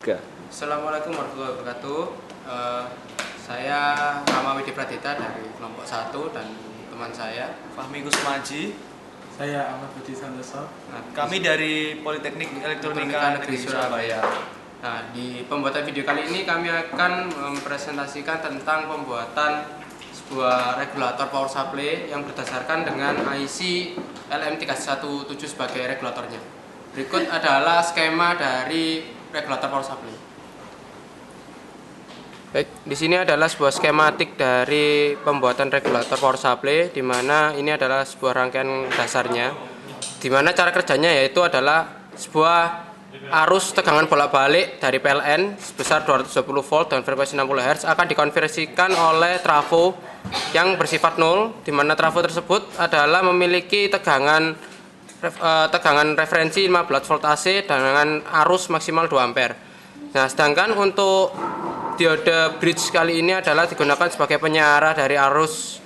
Tiga. Assalamualaikum warahmatullahi wabarakatuh. Saya Rama Widi Pradita dari kelompok 1 dan teman saya Fahmi Kusmaji. Saya Ahmad Budi Santoso. Kami dari Politeknik Elektronika Negeri Surabaya. Nah, di pembuatan video kali ini kami akan mempresentasikan tentang pembuatan sebuah regulator power supply yang berdasarkan dengan IC LM317 sebagai regulatornya. Berikut adalah skema dari regulator power supply. Baik, di sini adalah sebuah skematik dari pembuatan regulator power supply, di mana ini adalah sebuah rangkaian dasarnya, di mana cara kerjanya yaitu adalah sebuah arus tegangan bolak-balik dari PLN sebesar 220 volt dan frekuensi 60 Hz akan dikonversikan oleh trafo yang bersifat nol, di mana trafo tersebut adalah memiliki tegangan referensi 15 volt AC dengan arus maksimal 2 ampere. Nah, sedangkan untuk diode bridge kali ini adalah digunakan sebagai penyarah dari arus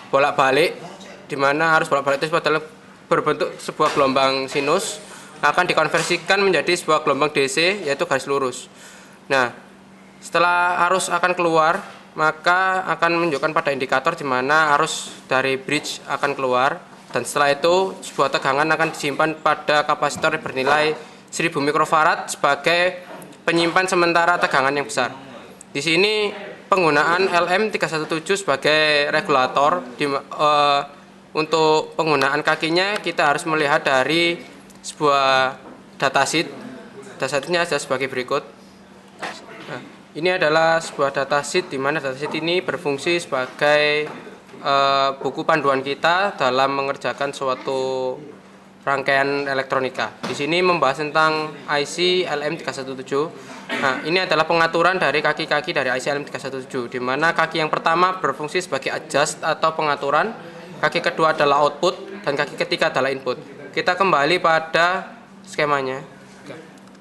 bolak-balik, di mana arus bolak-balik itu adalah berbentuk sebuah gelombang sinus akan dikonversikan menjadi sebuah gelombang DC yaitu garis lurus. Nah, setelah arus akan keluar, maka akan menunjukkan pada indikator di mana arus dari bridge akan keluar, dan setelah itu sebuah tegangan akan disimpan pada kapasitor bernilai 1000 mikrofarad sebagai penyimpan sementara tegangan yang besar. Di sini penggunaan LM317 sebagai regulator untuk penggunaan kakinya kita harus melihat dari sebuah datasheet. Datasheetnya ada sebagai berikut. Nah, ini adalah sebuah datasheet di mana datasheet ini berfungsi sebagai buku panduan kita dalam mengerjakan suatu rangkaian elektronika. Di sini membahas tentang IC LM317. Nah, ini adalah pengaturan dari kaki-kaki dari IC LM317, di mana kaki yang pertama berfungsi sebagai adjust atau pengaturan, kaki kedua adalah output, dan kaki ketiga adalah input. Kita kembali pada skemanya.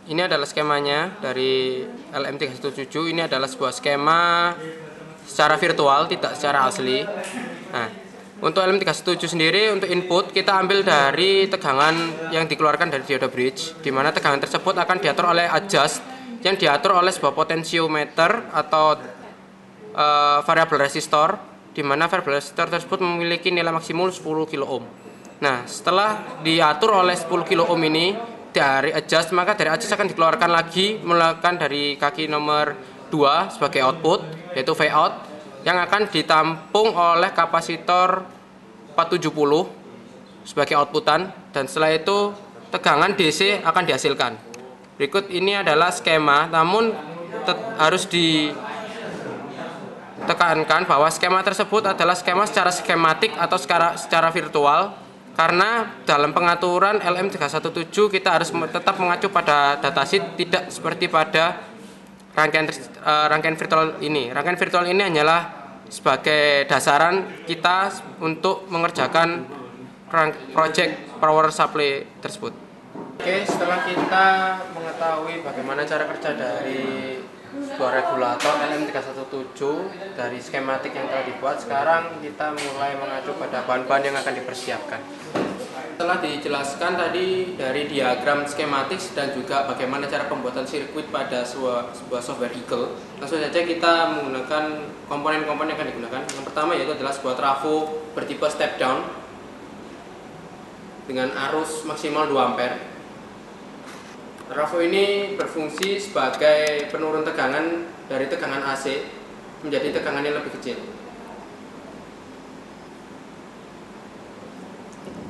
Ini adalah skemanya dari LM317. Ini adalah sebuah skema secara virtual, tidak secara asli. Nah, untuk LM317 sendiri, untuk input kita ambil dari tegangan yang dikeluarkan dari diode bridge, di mana tegangan tersebut akan diatur oleh adjust yang diatur oleh sebuah potensiometer atau variabel resistor, di mana variabel resistor tersebut memiliki nilai maksimum 10 kilo ohm. Nah, setelah diatur oleh 10 kilo ohm ini dari adjust, maka dari adjust akan dikeluarkan lagi melakukan dari kaki nomor 2 sebagai output, yaitu V out, yang akan ditampung oleh kapasitor 470 sebagai outputan, dan setelah itu tegangan DC akan dihasilkan. Berikut ini adalah skema, namun harus ditekankan bahwa skema tersebut adalah skema secara skematik atau secara virtual, karena dalam pengaturan LM317 kita harus tetap mengacu pada datasheet, tidak seperti pada rangkaian virtual ini. Rangkaian virtual ini hanyalah sebagai dasaran kita untuk mengerjakan project power supply tersebut. Oke, setelah kita mengetahui bagaimana cara kerja dari sebuah regulator LM317 dari skematik yang telah dibuat, sekarang kita mulai mengacu pada bahan-bahan yang akan dipersiapkan. Setelah dijelaskan tadi dari diagram skematik dan juga bagaimana cara pembuatan sirkuit pada sebuah software Eagle, langsung saja kita menggunakan komponen-komponen yang akan digunakan. Yang pertama yaitu adalah sebuah trafo bertipe step down dengan arus maksimal 2 ampere. Trafo ini berfungsi sebagai penurun tegangan dari tegangan AC menjadi tegangan yang lebih kecil.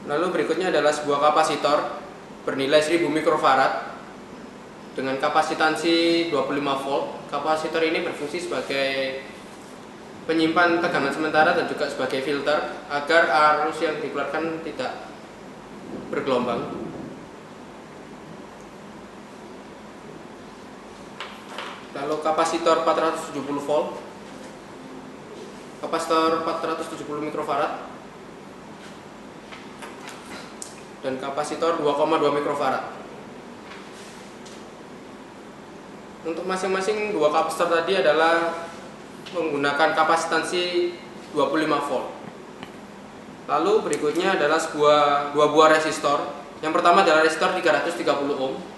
Lalu berikutnya adalah sebuah kapasitor bernilai 1000 mikrofarad dengan kapasitansi 25 volt. Kapasitor ini berfungsi sebagai penyimpan tegangan sementara dan juga sebagai filter agar arus yang dikeluarkan tidak bergelombang. Lalu kapasitor 470 volt, kapasitor 470 mikrofarad, dan kapasitor 2,2 mikrofarad. Untuk masing-masing dua kapasitor tadi adalah menggunakan kapasitansi 25 volt. Lalu berikutnya adalah dua buah resistor. Yang pertama adalah resistor 330 ohm.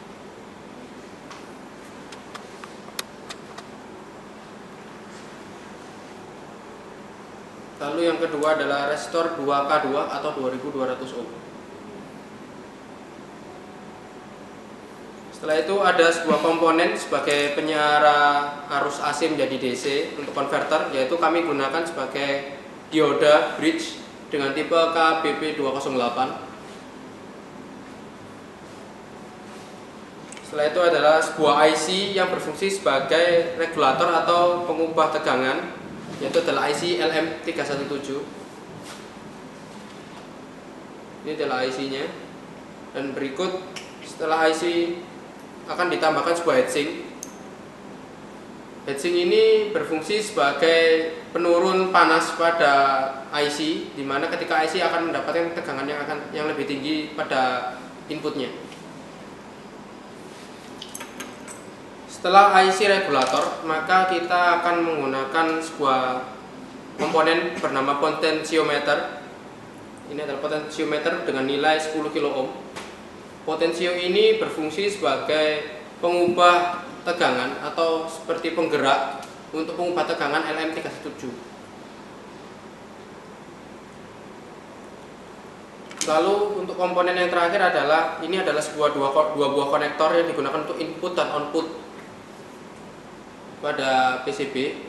Lalu yang kedua adalah resistor 2K2 atau 2200 ohm. Setelah itu ada sebuah komponen sebagai penyara arus AC menjadi DC untuk konverter, yaitu kami gunakan sebagai dioda bridge dengan tipe KBP208. Setelah itu adalah sebuah IC yang berfungsi sebagai regulator atau pengubah tegangan, yaitu adalah IC LM317. Ini adalah IC-nya. Dan berikut setelah IC akan ditambahkan sebuah heatsink. Heatsink ini berfungsi sebagai penurun panas pada IC, di mana ketika IC akan mendapatkan tegangan yang lebih tinggi pada inputnya. Setelah IC regulator, maka kita akan menggunakan sebuah komponen bernama potentiometer. Ini adalah potentiometer dengan nilai 10 kilo ohm. Potensio ini berfungsi sebagai pengubah tegangan atau seperti penggerak untuk pengubah tegangan LM317. Lalu untuk komponen yang terakhir adalah ini adalah dua buah konektor yang digunakan untuk input dan output pada PCB.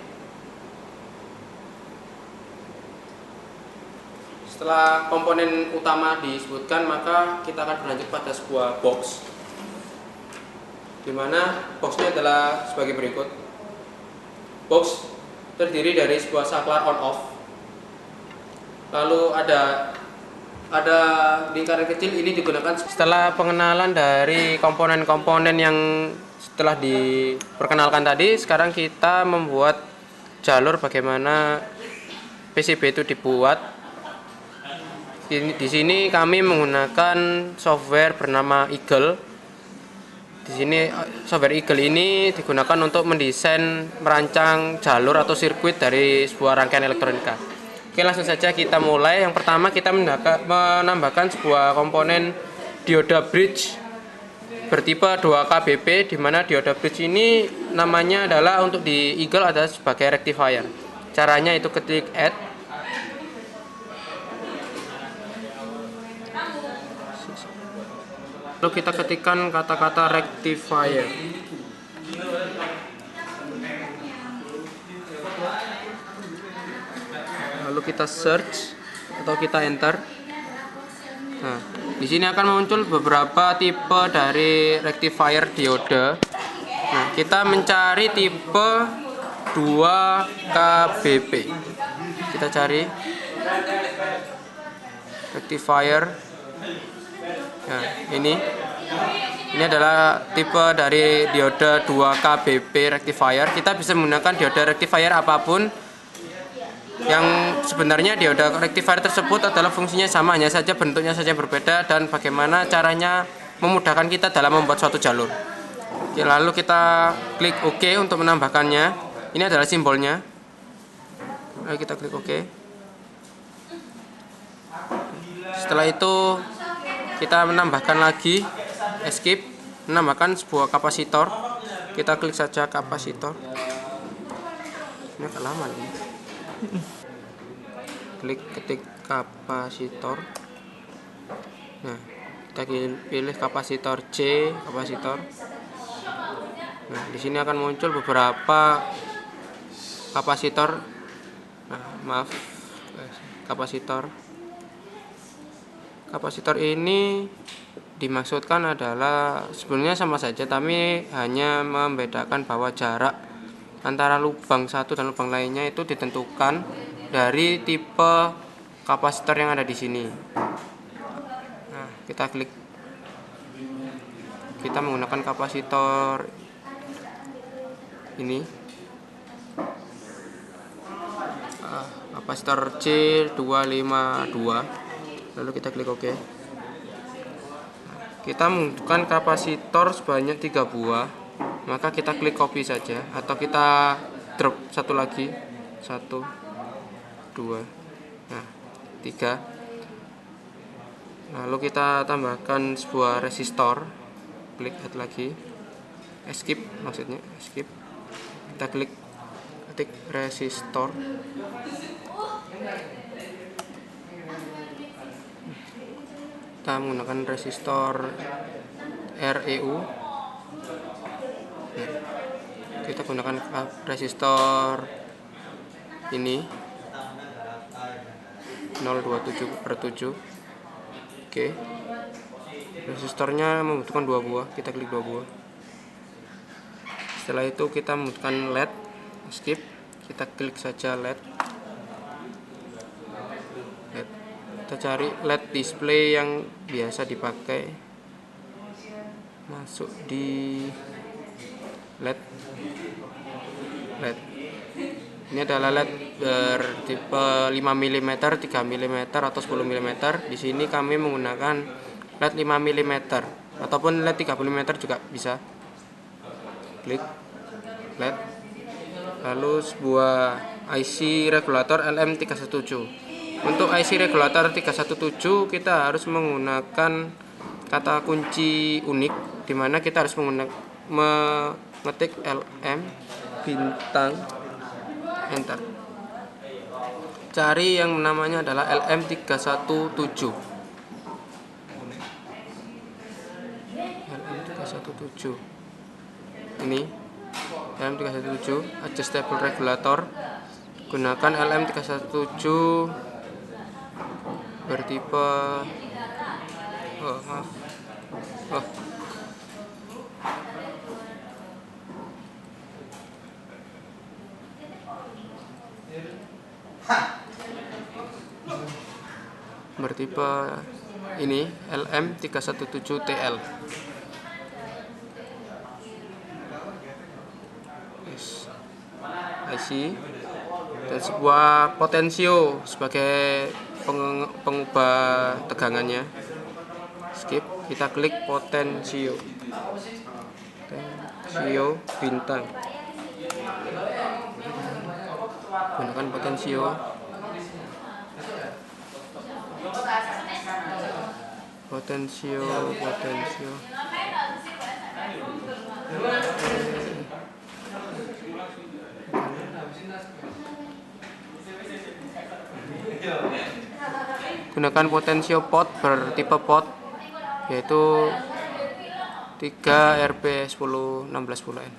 Setelah komponen utama disebutkan, maka kita akan berlanjut pada sebuah box, di mana boxnya adalah sebagai berikut. Box terdiri dari sebuah saklar on off, lalu ada lingkaran kecil. Ini digunakan setelah pengenalan dari komponen-komponen yang setelah diperkenalkan tadi. Sekarang kita membuat jalur bagaimana PCB itu dibuat. Di sini kami menggunakan software bernama Eagle. Di sini software Eagle ini digunakan untuk mendesain, merancang jalur atau sirkuit dari sebuah rangkaian elektronika. Oke, langsung saja kita mulai. Yang pertama kita menambahkan sebuah komponen dioda bridge bertipe 2KBP, di mana dioda bridge ini namanya adalah untuk di Eagle ada sebagai rectifier. Caranya itu ketik add. Lalu kita ketikkan kata-kata rectifier. Lalu kita search atau kita enter. Nah, di sini akan muncul beberapa tipe dari rectifier dioda. Nah, kita mencari tipe 2KBP. Kita cari rectifier. Nah, ini adalah tipe dari dioda 2KBP rectifier. Kita bisa menggunakan dioda rectifier apapun, yang sebenarnya dioda rectifier tersebut adalah fungsinya sama, hanya saja bentuknya saja berbeda dan bagaimana caranya memudahkan kita dalam membuat suatu jalur. Oke, lalu kita klik OK untuk menambahkannya. Ini adalah simbolnya. Lalu kita klik OK. Setelah itu kita menambahkan lagi escape, menambahkan sebuah kapasitor. Kita klik saja kapasitor. Ini agak lama nih. Klik ketik kapasitor. Nah, kita pilih kapasitor C, kapasitor. Nah, di sini akan muncul beberapa kapasitor. Nah, maaf, kapasitor. Kapasitor ini dimaksudkan adalah sebenarnya sama saja, tapi hanya membedakan bahwa jarak antara lubang satu dan lubang lainnya itu ditentukan dari tipe kapasitor yang ada di sini. Nah, kita klik. Kita menggunakan kapasitor ini. Kapasitor C252. Lalu kita klik OK. Kita membutuhkan kapasitor sebanyak 3 buah, maka kita klik copy saja, atau kita drop satu lagi, 1, 2, nah 3. Lalu kita tambahkan sebuah resistor, klik add lagi, escape maksudnya, escape. Kita klik ketik resistor. Kita menggunakan resistor REU. Kita gunakan resistor ini 027/7. Oke. Resistornya membutuhkan 2 buah. Kita klik 2 buah. Setelah itu kita membutuhkan LED. Skip. Kita klik saja LED. Kita cari LED display yang biasa dipakai. Masuk di LED. Ini adalah LED bertipe 5 mm, 3 mm atau 10 mm. Di sini kami menggunakan LED 5 mm ataupun LED 30 mm juga bisa. Klik LED. Lalu sebuah IC regulator LM317. Untuk IC regulator 317 kita harus menggunakan kata kunci unik, dimana kita harus mengetik LM bintang enter. Cari yang namanya adalah LM317. LM317 ini LM317 adjustable regulator. Gunakan LM317 bertipe bertipe ini LM317TL. IC dan sebuah potensio sebagai pengubah tegangannya. Skip. Kita klik potensio bintang. Gunakan potensio. Gunakan potensio pot bertipe pot, yaitu 3 RP101610N.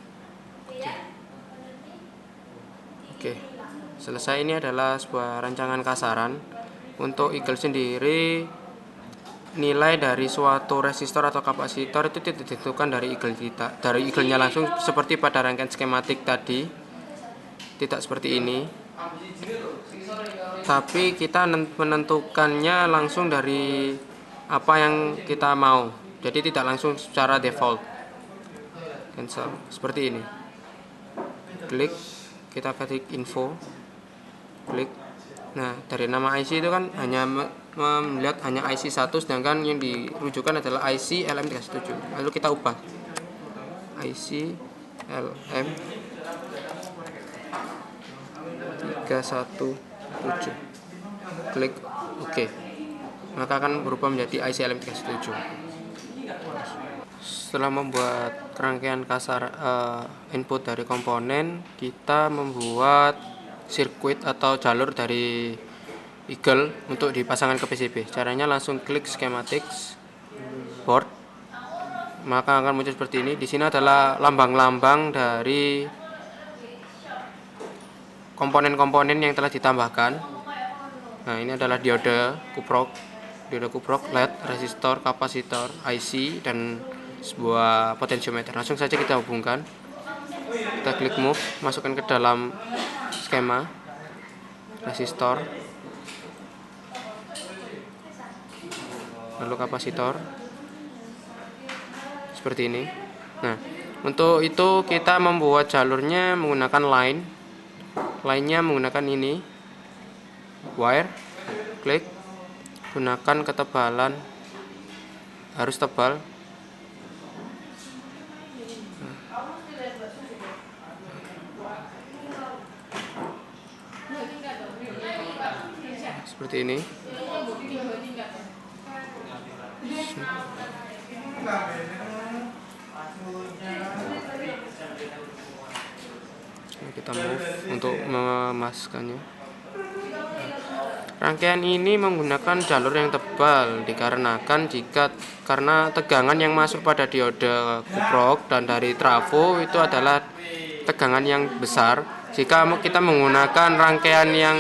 Oke. Selesai. Ini adalah sebuah rancangan kasaran. Untuk eagle sendiri, nilai dari suatu resistor atau kapasitor itu tidak ditentukan dari eagle kita, dari eagle-nya langsung seperti pada rangkaian skematik tadi. Tidak seperti ini. Tapi kita menentukannya langsung dari apa yang kita mau. Jadi tidak langsung secara default. Cancel. Seperti ini. Klik. Kita ketik info. Klik. Nah, dari nama IC itu kan hanya melihat hanya IC 1, sedangkan yang dirujukan adalah IC LM317. Lalu kita ubah IC LM317. Klik OK. Maka akan berubah menjadi IC LM317. Setelah membuat rangkaian kasar input dari komponen, kita membuat sirkuit atau jalur dari eagle untuk dipasangkan ke PCB. Caranya langsung klik schematics board, maka akan muncul seperti ini. Di sini adalah lambang-lambang dari komponen-komponen yang telah ditambahkan. Nah, ini adalah diode kuprok, LED, resistor, kapasitor, IC, dan sebuah potentiometer. Langsung saja kita hubungkan. Kita klik move, masukkan ke dalam skema resistor, lalu kapasitor seperti ini. Nah, untuk itu kita membuat jalurnya menggunakan line-nya menggunakan ini wire. Klik, gunakan ketebalan harus tebal. Seperti ini. Kita move untuk memaskannya. Rangkaian ini menggunakan jalur yang tebal dikarenakan karena tegangan yang masuk pada dioda kuprok dan dari trafo itu adalah tegangan yang besar. Jika kita menggunakan rangkaian yang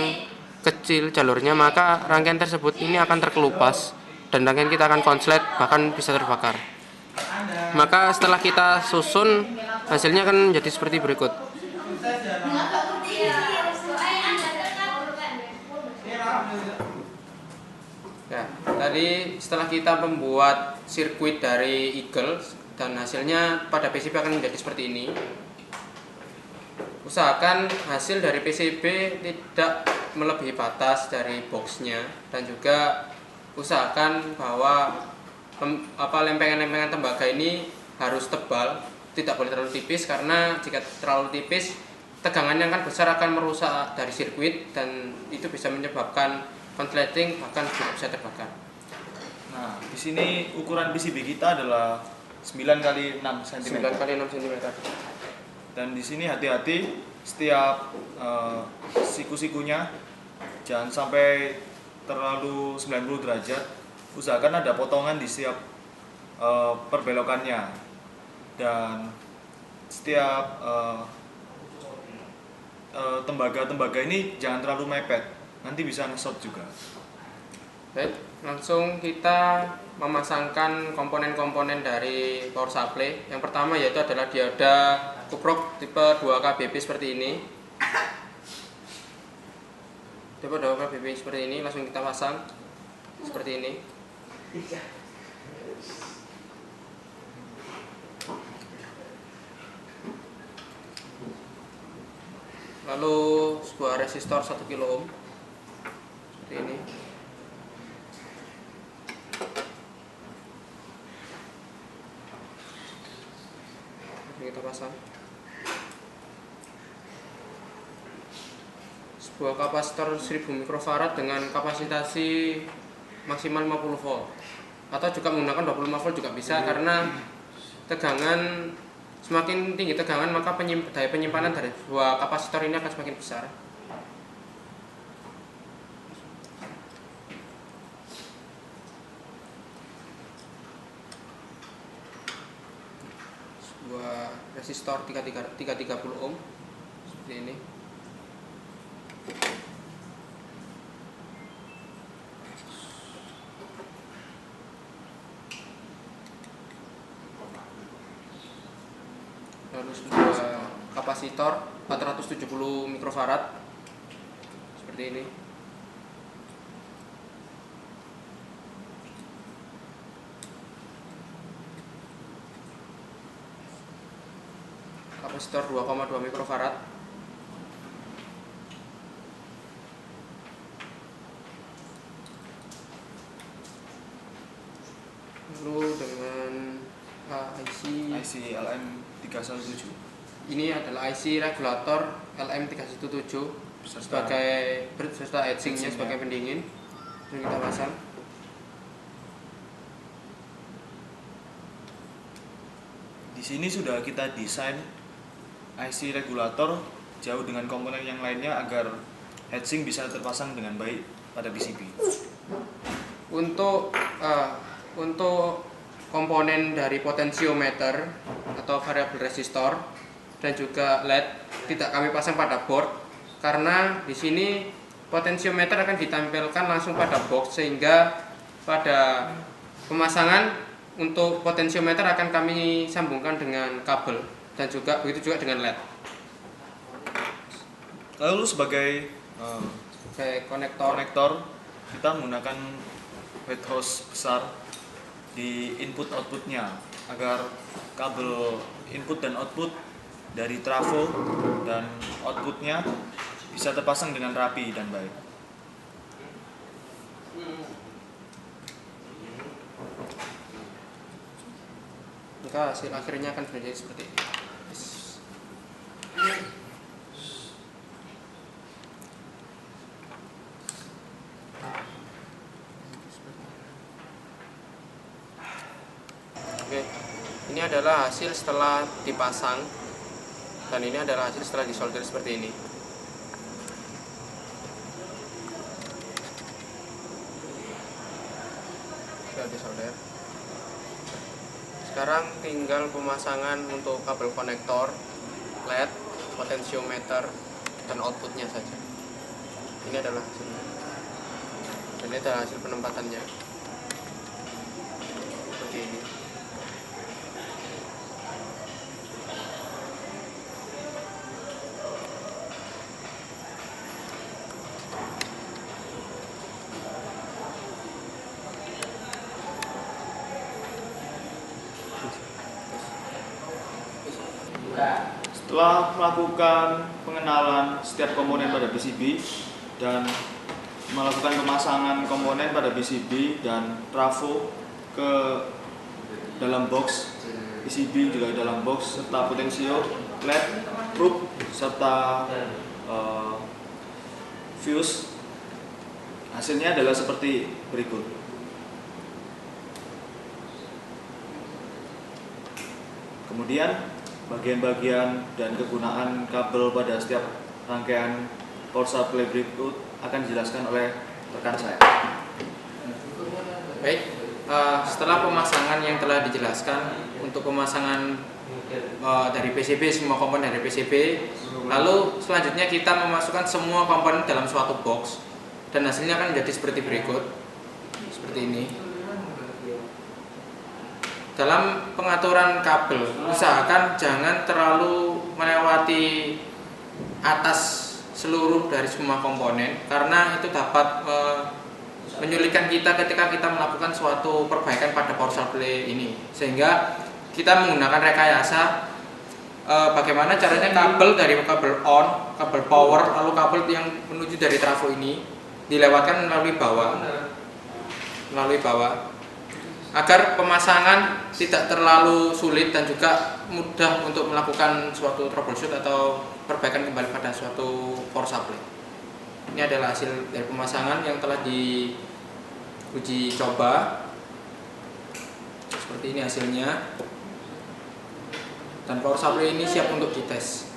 kecil jalurnya, maka rangkaian tersebut ini akan terkelupas dan rangkaian kita akan konslet, bahkan bisa terbakar. Maka setelah kita susun, hasilnya akan menjadi seperti berikut. Ya, tadi setelah kita membuat sirkuit dari Eagle dan hasilnya pada PCB akan menjadi seperti ini. Usahakan hasil dari PCB tidak melebihi batas dari boxnya, dan juga usahakan bahwa lempengan-lempengan tembaga ini harus tebal, tidak boleh terlalu tipis, karena jika terlalu tipis tegangannya akan besar, akan merusak dari sirkuit dan itu bisa menyebabkan konsleting, bahkan juga bisa terbakar. Nah, di sini ukuran PCB kita adalah 9 x 6 cm. 9 x 6 cm. Dan di sini hati-hati setiap siku-sikunya jangan sampai terlalu 90 derajat. Usahakan ada potongan di setiap perbelokannya, dan setiap tembaga ini jangan terlalu mepet, nanti bisa nge-short juga. Baik, langsung kita memasangkan komponen-komponen dari power supply. Yang pertama yaitu adalah dioda kuprok tipe 2KBP seperti ini. Tipe 2KBP seperti ini, langsung kita pasang seperti ini. Lalu sebuah resistor 1 kilo ohm seperti ini. Kita pasang sebuah kapasitor 1000 mikrofarad dengan kapasitasi maksimal 50 volt, atau juga menggunakan 25 volt juga bisa, karena tegangan semakin tinggi tegangan, maka daya penyimpanan dari sebuah kapasitor ini akan semakin besar. Sebuah resistor 330 ohm seperti ini. Lalu sebuah kapasitor 470 mikrofarad seperti ini. Kapasitor 2,2 mikrofarad. Lalu dengan IC LM317. Ini adalah IC regulator LM317 sebagai beserta heatsinknya sebagai pendingin. Ini kita pasang. Di sini sudah kita desain IC regulator jauh dengan komponen yang lainnya agar heatsink bisa terpasang dengan baik pada PCB. Untuk komponen dari potensiometer atau variabel resistor dan juga LED tidak kami pasang pada board, karena di sini potensiometer akan ditampilkan langsung pada box, sehingga pada pemasangan untuk potensiometer akan kami sambungkan dengan kabel, dan juga begitu juga dengan LED. Lalu sebagai konektor kita menggunakan white hose besar di input outputnya agar kabel input dan output dari trafo dan outputnya bisa terpasang dengan rapi dan baik. Maka hasil akhirnya akan menjadi seperti ini. Oke, ini adalah hasil setelah dipasang, dan ini adalah hasil setelah disolder seperti ini. reguler. Sekarang tinggal pemasangan untuk kabel konektor, LED, potensiometer, dan outputnya saja. Ini adalah hasilnya. Dan ini adalah hasil penempatannya. Seperti ini. Setelah melakukan pengenalan setiap komponen pada PCB dan melakukan pemasangan komponen pada PCB dan trafo ke dalam box PCB juga dalam box serta potensio, LED, probe serta fuse, hasilnya adalah seperti berikut. Kemudian bagian-bagian dan kegunaan kabel pada setiap rangkaian power supply berikut akan dijelaskan oleh rekan saya. Baik, setelah pemasangan yang telah dijelaskan untuk pemasangan dari PCB, semua komponen dari PCB, lalu selanjutnya kita memasukkan semua komponen dalam suatu box dan hasilnya akan menjadi seperti berikut, seperti ini. Dalam pengaturan kabel, usahakan jangan terlalu melewati atas seluruh dari semua komponen, karena itu dapat menyulitkan kita ketika kita melakukan suatu perbaikan pada power supply ini. Sehingga kita menggunakan rekayasa bagaimana caranya kabel dari kabel on, kabel power, lalu kabel yang menuju dari trafo ini dilewatkan melalui bawah, agar pemasangan tidak terlalu sulit dan juga mudah untuk melakukan suatu troubleshoot atau perbaikan kembali pada suatu power supply. Ini adalah hasil dari pemasangan yang telah diuji coba. Seperti ini hasilnya. Dan power supply ini siap untuk dites.